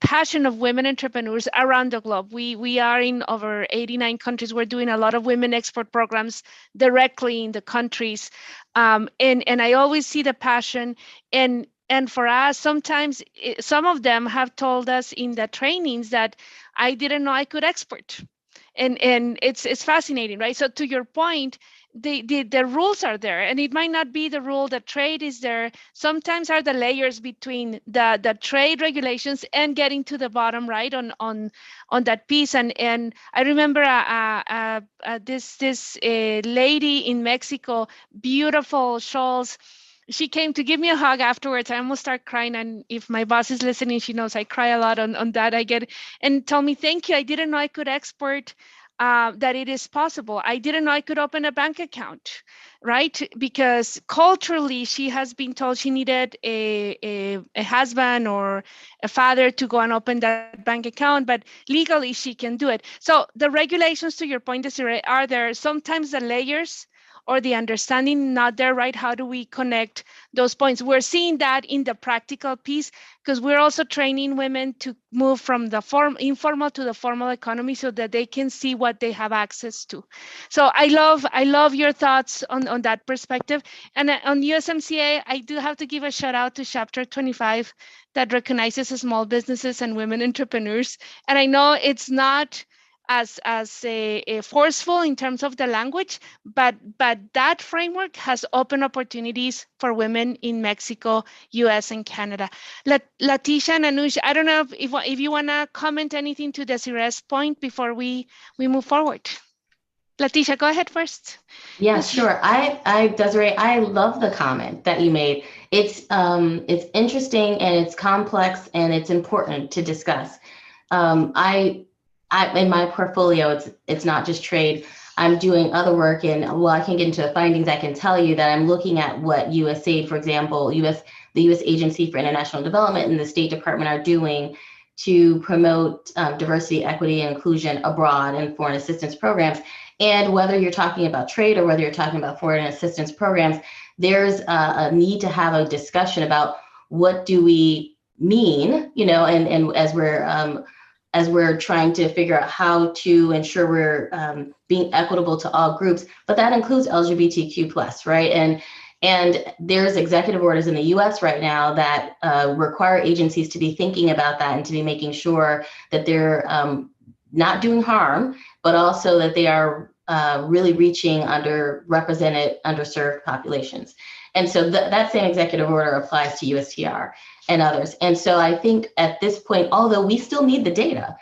passion of women entrepreneurs around the globe. We are in over 89 countries. We're doing a lot of women export programs directly in the countries, and I always see the passion. And for us, sometimes some of them have told us in the trainings that I didn't know I could export. and it's fascinating, right? So to your point, the rules are there, and it might not be the rule that trade is there. Sometimes are the layers between the trade regulations and getting to the bottom, right, on that piece. And I remember this lady in Mexico, beautiful shawls. She came to give me a hug afterwards. I almost start crying, and if my boss is listening, she knows I cry a lot on that. I get, and tell me, thank you. I didn't know I could export. That it is possible. I didn't know I could open a bank account, right? Because culturally, she has been told she needed a husband or a father to go and open that bank account, but legally she can do it. So the regulations, to your point, Desiree, are there. Sometimes the layers or the understanding not there, right? How do we connect those points? We're seeing that in the practical piece, because we're also training women to move from the informal to the formal economy so that they can see what they have access to. So I love your thoughts on that perspective. And on USMCA, I do have to give a shout out to Chapter 25 that recognizes small businesses and women entrepreneurs. And I know it's not as a forceful in terms of the language, but that framework has opened opportunities for women in Mexico, US, and Canada. Latisha and Anoush, I don't know if you want to comment anything to Desiree's point before we move forward. Latisha, go ahead first. Yeah, sure. Desiree, I love the comment that you made. It's interesting and it's complex and it's important to discuss. In my portfolio, it's not just trade. I'm doing other work, and while I can get into the findings, I can tell you that I'm looking at what USAID, for example, the U.S. Agency for International Development and the State Department are doing to promote diversity, equity, and inclusion abroad in foreign assistance programs. And whether you're talking about trade or whether you're talking about foreign assistance programs, there's a need to have a discussion about what do we mean, and as we're trying to figure out how to ensure we're being equitable to all groups, but that includes LGBTQ+, right? And there's executive orders in the US right now that require agencies to be thinking about that and to be making sure that they're not doing harm, but also that they are really reaching underrepresented, underserved populations. And so that same executive order applies to USTR and others. And so I think at this point, although we still need the data,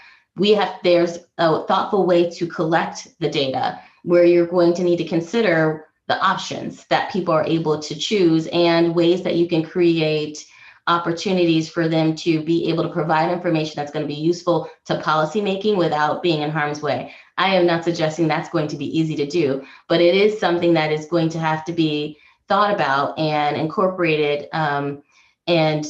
there's a thoughtful way to collect the data where you're going to need to consider the options that people are able to choose and ways that you can create opportunities for them to be able to provide information that's going to be useful to policymaking without being in harm's way. I am not suggesting that's going to be easy to do, but it is something that is going to have to be thought about and incorporated. And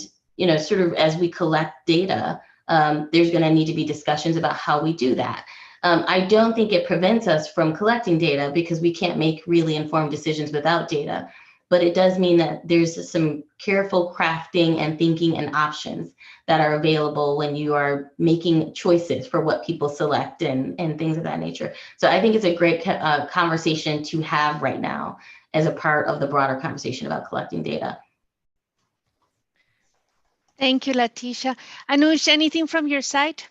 sort of as we collect data, there's going to need to be discussions about how we do that. I don't think it prevents us from collecting data because we can't make really informed decisions without data, but it does mean that there's some careful crafting and thinking and options that are available when you are making choices for what people select and things of that nature. So I think it's a great conversation to have right now as a part of the broader conversation about collecting data. Thank you, Latisha. Anoush, anything from your side?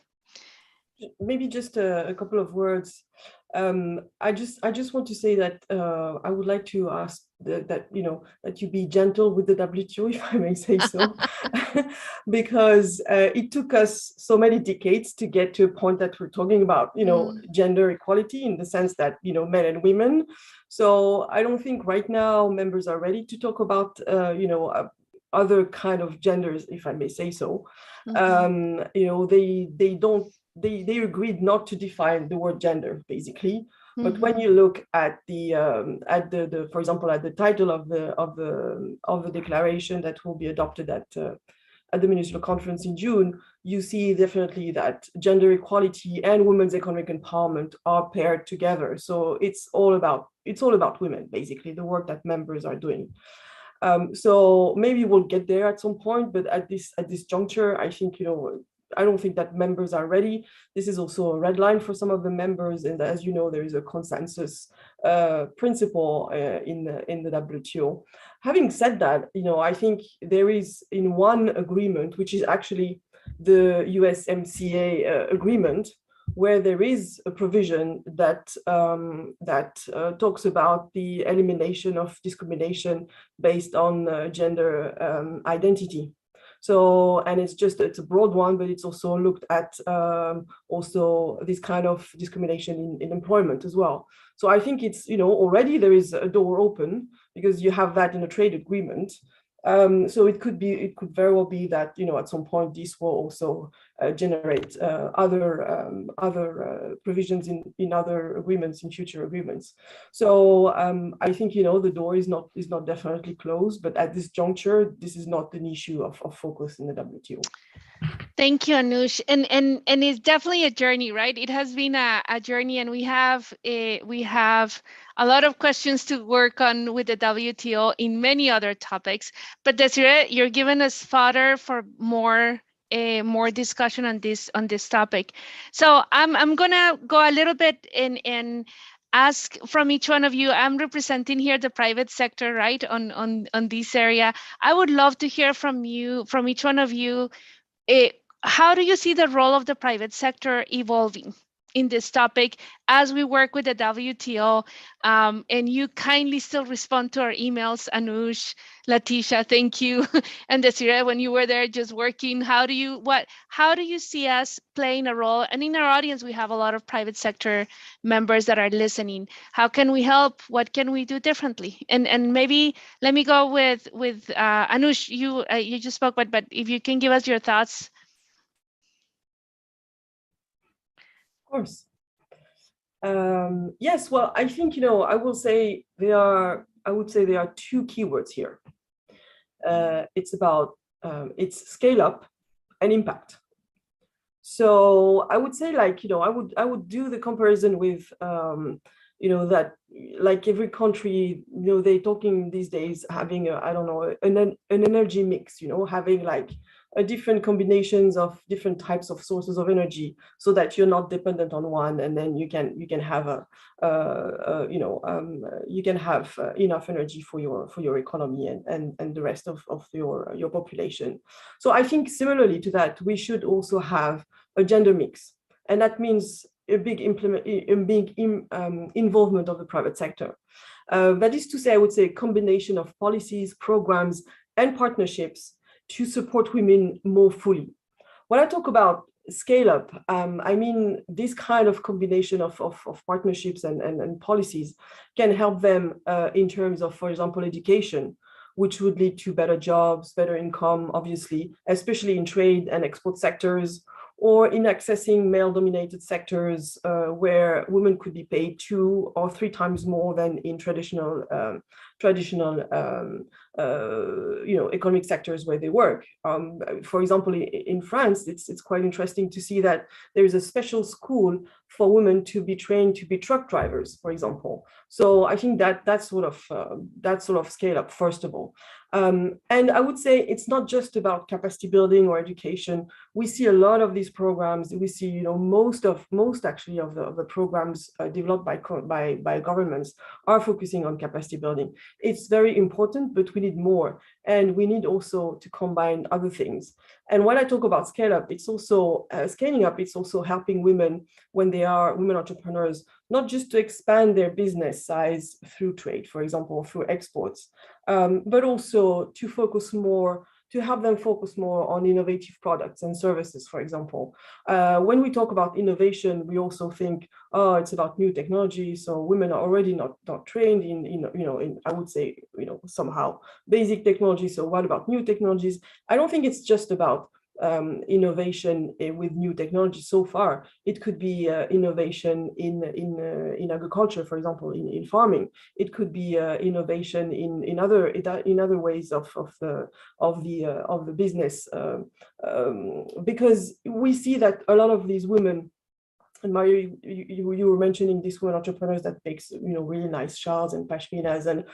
Maybe just a couple of words. I just want to say that I would like to ask that you be gentle with the WTO, if I may say so, because it took us so many decades to get to a point that we're talking about, gender equality in the sense that, men and women. So I don't think right now members are ready to talk about, other kind of genders, if I may say so. Mm-hmm. They agreed not to define the word gender, basically. Mm-hmm. But when you look at for example, at the title of the declaration that will be adopted at the ministerial conference in June, you see definitely that gender equality and women's economic empowerment are paired together. So it's all about women, basically, the work that members are doing. So maybe we'll get there at some point, but at this juncture, I think, I don't think that members are ready. This is also a red line for some of the members, and as you know, there is a consensus principle in the WTO. Having said that, I think there is in one agreement, which is actually the USMCA agreement, where there is a provision that talks about the elimination of discrimination based on gender identity. So, and it's a broad one, but it's also looked at also this kind of discrimination in employment as well. So I think it's, already there is a door open because you have that in a trade agreement. So it could very well be that, at some point this will also generate other provisions in other agreements, in future agreements. So I think, the door is not definitely closed, but at this juncture, this is not an issue of focus in the WTO. Thank you, Anoush. And it's definitely a journey, right? It has been a journey, and we have a lot of questions to work on with the WTO in many other topics. But Desiree, you're giving us fodder for more discussion on this topic. So I'm gonna go a little bit and ask from each one of you. I'm representing here the private sector, right, on this area. I would love to hear from each one of you. How do you see the role of the private sector evolving in this topic as we work with the WTO? And you kindly still respond to our emails, Anoush, Leticia, thank you. And Desiree, when you were there just working, how do you see us playing a role? And in our audience, we have a lot of private sector members that are listening. How can we help? What can we do differently? And maybe let me go with Anoush. You just spoke, but if you can give us your thoughts. Of course. Yes, well, I think, I would say there are two keywords here. It's about it's scale up and impact. So I would say, I would do the comparison with that, like every country, they're talking these days having an energy mix, having like different combinations of different types of sources of energy, so that you're not dependent on one, and then you can have enough energy for your economy and the rest of your population. So I think similarly to that, we should also have a gender mix, and that means a big involvement of the private sector. That is to say, I would say a combination of policies, programs, and partnerships to support women more fully. When I talk about scale up, I mean this kind of combination of partnerships and policies can help them in terms of, for example, education, which would lead to better jobs, better income, obviously, especially in trade and export sectors, or in accessing male-dominated sectors where women could be paid 2 or 3 times more than in traditional economic sectors where they work. For example, in France, it's quite interesting to see that there is a special school for women to be trained to be truck drivers, for example. So I think that sort of scale up, first of all. And I would say it's not just about capacity building or education. We see a lot of these programs. We see, most actually of the programs developed by governments are focusing on capacity building. It's very important, but we need more, and we need also to combine other things. And when I talk about scale up, it's also scaling up. It's also helping women when they are women entrepreneurs, not just to expand their business size through trade, for example, through exports, but also to help them focus more on innovative products and services, for example. When we talk about innovation, we also think, it's about new technology. So women are already not trained in I would say, somehow basic technology. So what about new technologies? I don't think it's just about innovation with new technology so far. It could be innovation in agriculture, for example, in farming. It could be innovation in other ways of the business, because we see that a lot of these women. And Mario, you were mentioning these women entrepreneurs that makes really nice shawls and pashminas, and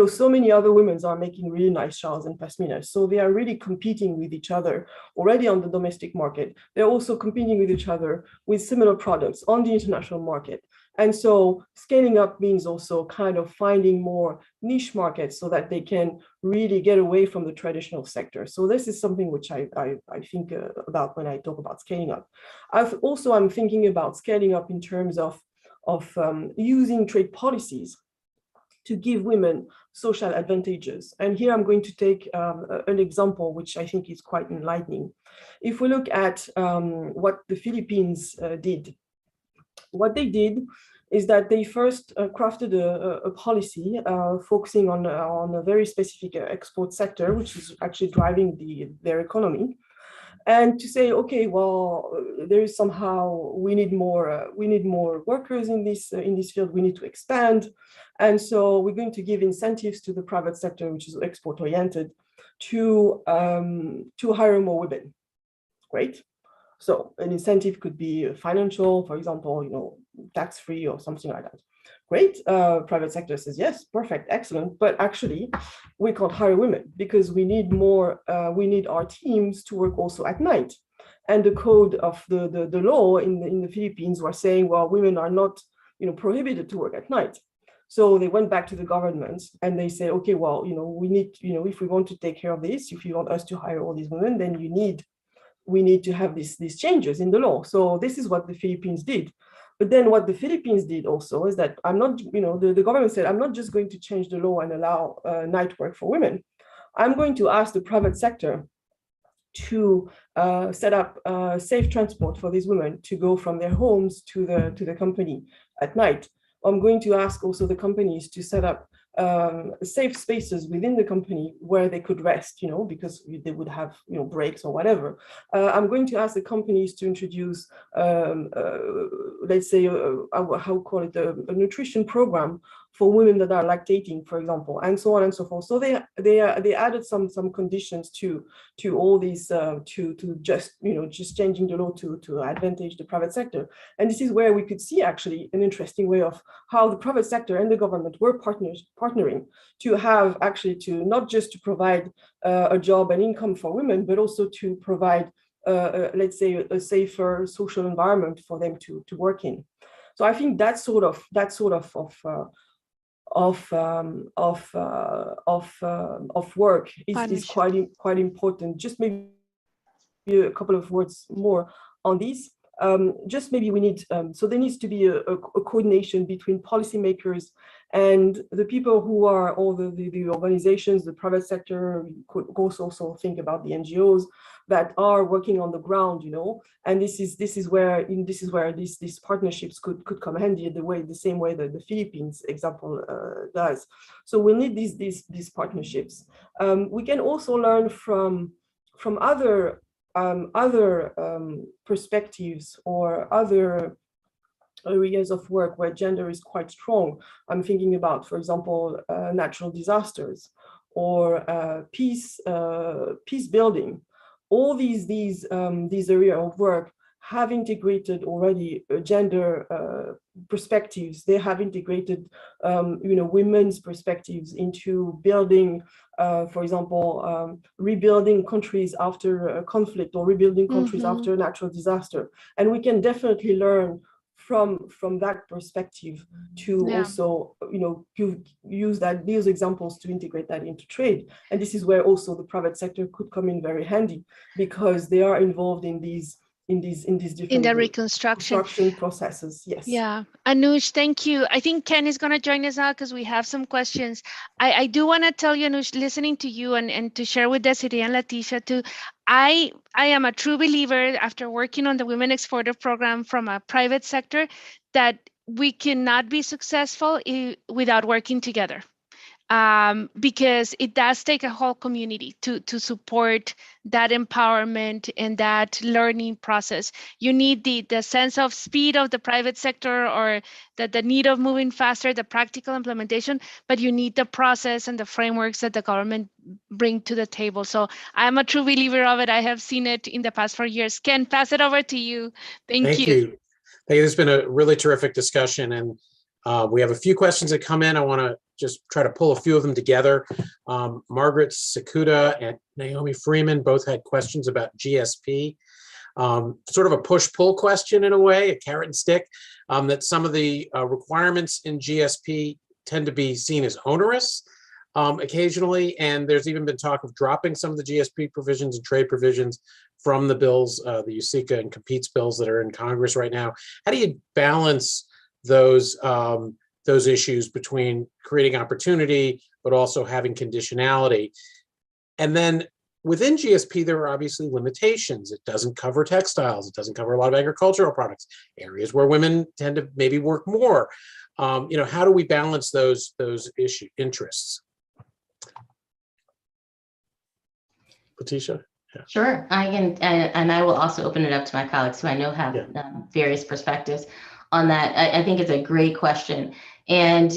so many other women are making really nice shawls and pashminas. So they are really competing with each other already on the domestic market. They're also competing with each other with similar products on the international market. And so scaling up means also kind of finding more niche markets so that they can really get away from the traditional sector. So this is something which I think about when I talk about scaling up. I'm thinking about scaling up in terms of using trade policies to give women social advantages. And here I'm going to take an example, which I think is quite enlightening. If we look at what the Philippines did, what they did is that they first crafted a policy focusing on a very specific export sector, which is actually driving their economy. And to say, okay, well, there is somehow we need more workers in this field. We need to expand, and so we're going to give incentives to the private sector, which is export oriented, to hire more women. Great. So an incentive could be financial, for example, tax-free or something like that. Great. Private sector says yes, perfect, excellent. But actually, we can't hire women because we need more. We need our teams to work also at night. And the code of the law in the Philippines were saying, well, women are not prohibited to work at night. So they went back to the government and they say, okay, well, we need, if we want to take care of this, if you want us to hire all these women, then we need to have these changes in the law. So this is what the Philippines did. But then what the Philippines did also is that the government said, I'm not just going to change the law and allow night work for women. I'm going to ask the private sector to set up safe transport for these women to go from their homes to the company at night. I'm going to ask also the companies to set up safe spaces within the company where they could rest, because they would have, breaks or whatever. I'm going to ask the companies to introduce, let's say, how call it, a nutrition program for women that are lactating, for example, and so on and so forth. So they added some conditions to all these to just changing the law to advantage the private sector. And this is where we could see actually an interesting way of how the private sector and the government were partnering to have actually to not just to provide a job and income for women, but also to provide let's say a safer social environment for them to work in. So I think that sort of work is quite important. Just maybe a couple of words more on this. Just maybe we need, so there needs to be a coordination between policymakers and the people who are all the organizations, the private sector. We could also think about the NGOs that are working on the ground, and this is where these partnerships could come handy the same way that the Philippines example does. So we need these partnerships. We can also learn from other perspectives or other areas of work where gender is quite strong. I'm thinking about, for example, natural disasters or peace building. All these areas of work have integrated already gender perspectives. They have integrated, women's perspectives into building, for example, rebuilding countries after a conflict or rebuilding countries after a natural disaster. And we can definitely learn from that perspective to also, use these examples to integrate that into trade. And this is where also the private sector could come in very handy because they are involved in these different reconstruction processes. Yes. Yeah. Anoush, thank you. I think Ken is going to join us now because we have some questions. I do want to tell you, Anoush, listening to you and to share with Desiree and Leticia too, I am a true believer after working on the Women Exporter program from a private sector that we cannot be successful without working together. Because it does take a whole community to support that empowerment and that learning process. You need the sense of speed of the private sector or the need of moving faster, the practical implementation, but you need the process and the frameworks that the government bring to the table. So I'm a true believer of it. I have seen it in the past 4 years. Ken, pass it over to you. Thank you. Hey, this has been a really terrific discussion, and we have a few questions that come in. I want to just try to pull a few of them together. Margaret Sakuda and Naomi Freeman both had questions about GSP. Sort of a push-pull question in a way, a carrot and stick. that some of the requirements in GSP tend to be seen as onerous occasionally, and there's even been talk of dropping some of the GSP provisions and trade provisions from the bills, the USICA and competes bills that are in Congress right now. How do you balance those issues between creating opportunity, but also having conditionality? And then within GSP, there are obviously limitations. It doesn't cover textiles. It doesn't cover a lot of agricultural products, areas where women tend to maybe work more. How do we balance those interests? Letitia? Yeah. Sure, I can, and I will also open it up to my colleagues who I know have various perspectives on that. I think it's a great question. And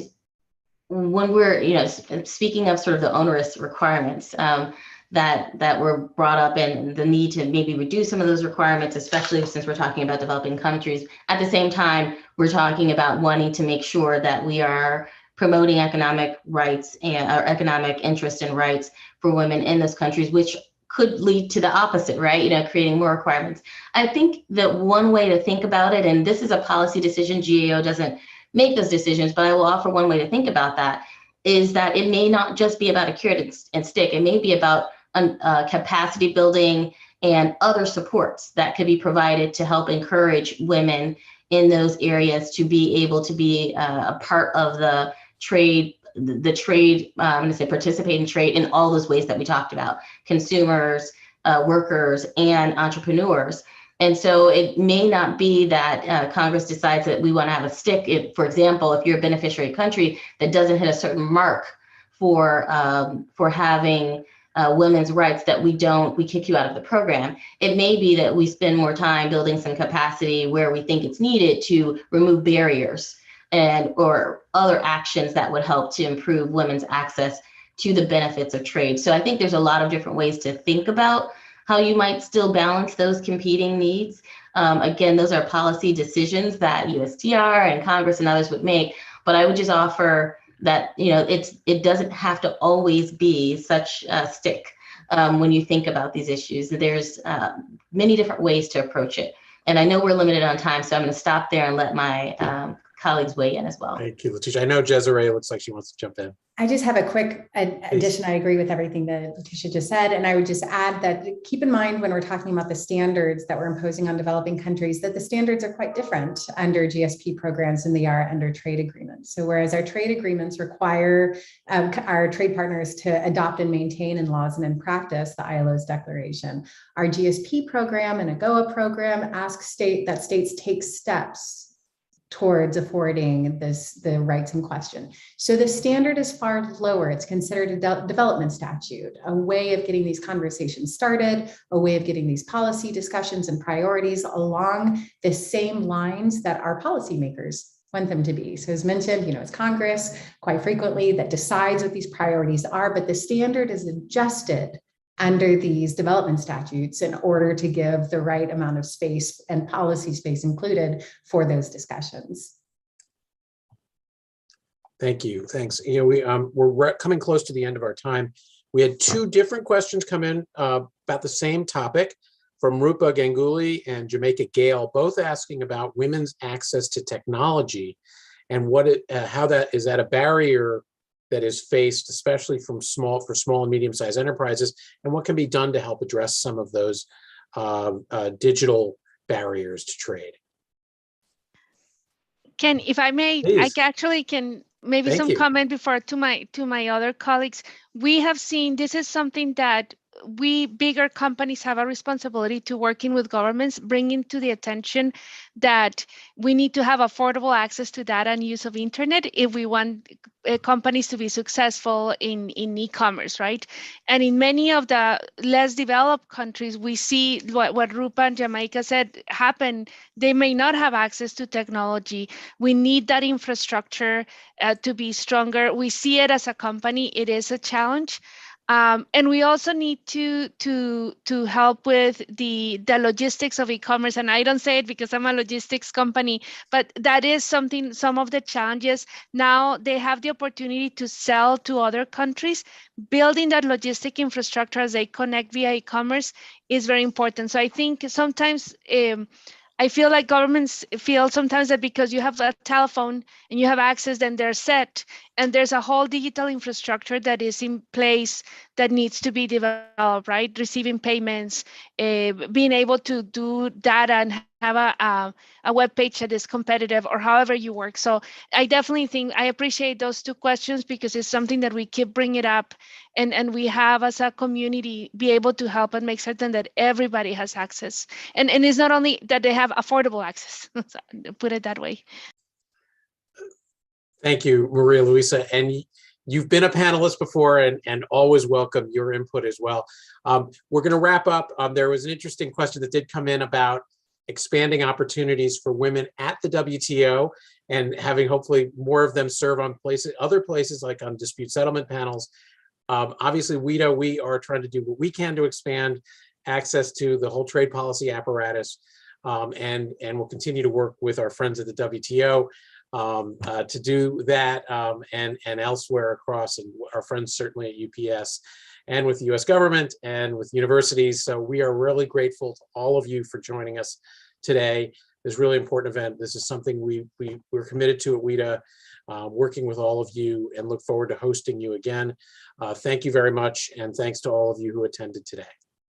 when we're, speaking of sort of the onerous requirements that were brought up and the need to maybe reduce some of those requirements, especially since we're talking about developing countries. At the same time, we're talking about wanting to make sure that we are promoting economic rights and our economic interest and rights for women in those countries, which could lead to the opposite, right? Creating more requirements. I think that one way to think about it, and this is a policy decision, GAO doesn't make those decisions, but I will offer one way to think about that, is that it may not just be about a carrot and stick. It may be about capacity building and other supports that could be provided to help encourage women in those areas to be able to be a part of the trade, I'm going to say participate in trade in all those ways that we talked about, consumers, workers, and entrepreneurs. And so it may not be that Congress decides that we want to have a stick. For example, if you're a beneficiary country that doesn't hit a certain mark for having women's rights, that we kick you out of the program. It may be that we spend more time building some capacity where we think it's needed to remove barriers or other actions that would help to improve women's access to the benefits of trade. So I think there's a lot of different ways to think about how you might still balance those competing needs. Again, those are policy decisions that USTR and Congress and others would make, but I would just offer that it doesn't have to always be such a stick when you think about these issues. There's many different ways to approach it. And I know we're limited on time, so I'm going to stop there and let my colleagues weigh in as well. Thank you, Letitia. I know Desiree looks like she wants to jump in. I just have a quick addition. I agree with everything that Letitia just said. And I would just add that keep in mind when we're talking about the standards that we're imposing on developing countries, that the standards are quite different under GSP programs than they are under trade agreements. So whereas our trade agreements require our trade partners to adopt and maintain in laws and in practice the ILO's declaration, our GSP program and AGOA program asks that states take steps towards affording the rights in question. So the standard is far lower. It's considered a development statute, a way of getting these conversations started, a way of getting these policy discussions and priorities along the same lines that our policymakers want them to be. So as mentioned, it's Congress quite frequently that decides what these priorities are, but the standard is adjusted under these development statutes in order to give the right amount of space and policy space included for those discussions. Thank you. Thanks. We're coming close to the end of our time. We had two different questions come in about the same topic from Rupa Ganguly and Jamaica Gale, both asking about women's access to technology and how that is that a barrier that is faced, especially for small and medium-sized enterprises, and what can be done to help address some of those digital barriers to trade. If I may, Please. I can maybe Thank some you. comment before to my other colleagues. We have seen this is something that we bigger companies have a responsibility to working with governments, bringing to the attention that we need to have affordable access to data and use of internet if we want companies to be successful in e-commerce, right? And in many of the less developed countries, we see what Rupa and Jamaica said happen. They may not have access to technology. We need that infrastructure to be stronger. We see it as a company. It is a challenge. And we also need to help with the logistics of e-commerce. And I don't say it because I'm a logistics company, but that is some of the challenges. Now they have the opportunity to sell to other countries. Building that logistic infrastructure as they connect via e-commerce is very important. So I think sometimes I feel like governments feel sometimes that because you have a telephone and you have access, then they're set, and there's a whole digital infrastructure that is in place that needs to be developed, right? Receiving payments, being able to do data and have a web page that is competitive, or however you work. So I definitely think I appreciate those two questions, because it's something that we keep bringing up, and we have as a community be able to help and make certain that everybody has access. And it's not only that they have affordable access, put it that way. Thank you, Maria Luisa. And you've been a panelist before, and always welcome your input as well. We're going to wrap up. There was an interesting question that did come in about expanding opportunities for women at the WTO, and having hopefully more of them serve on other places like on dispute settlement panels. Obviously, WITA, we are trying to do what we can to expand access to the whole trade policy apparatus, and we'll continue to work with our friends at the WTO to do that, and elsewhere across, and our friends certainly at UPS, and with the US government and with universities. So we are really grateful to all of you for joining us today. This really important event. This is something we're committed to at WITA, working with all of you, and look forward to hosting you again. Thank you very much, and thanks to all of you who attended today.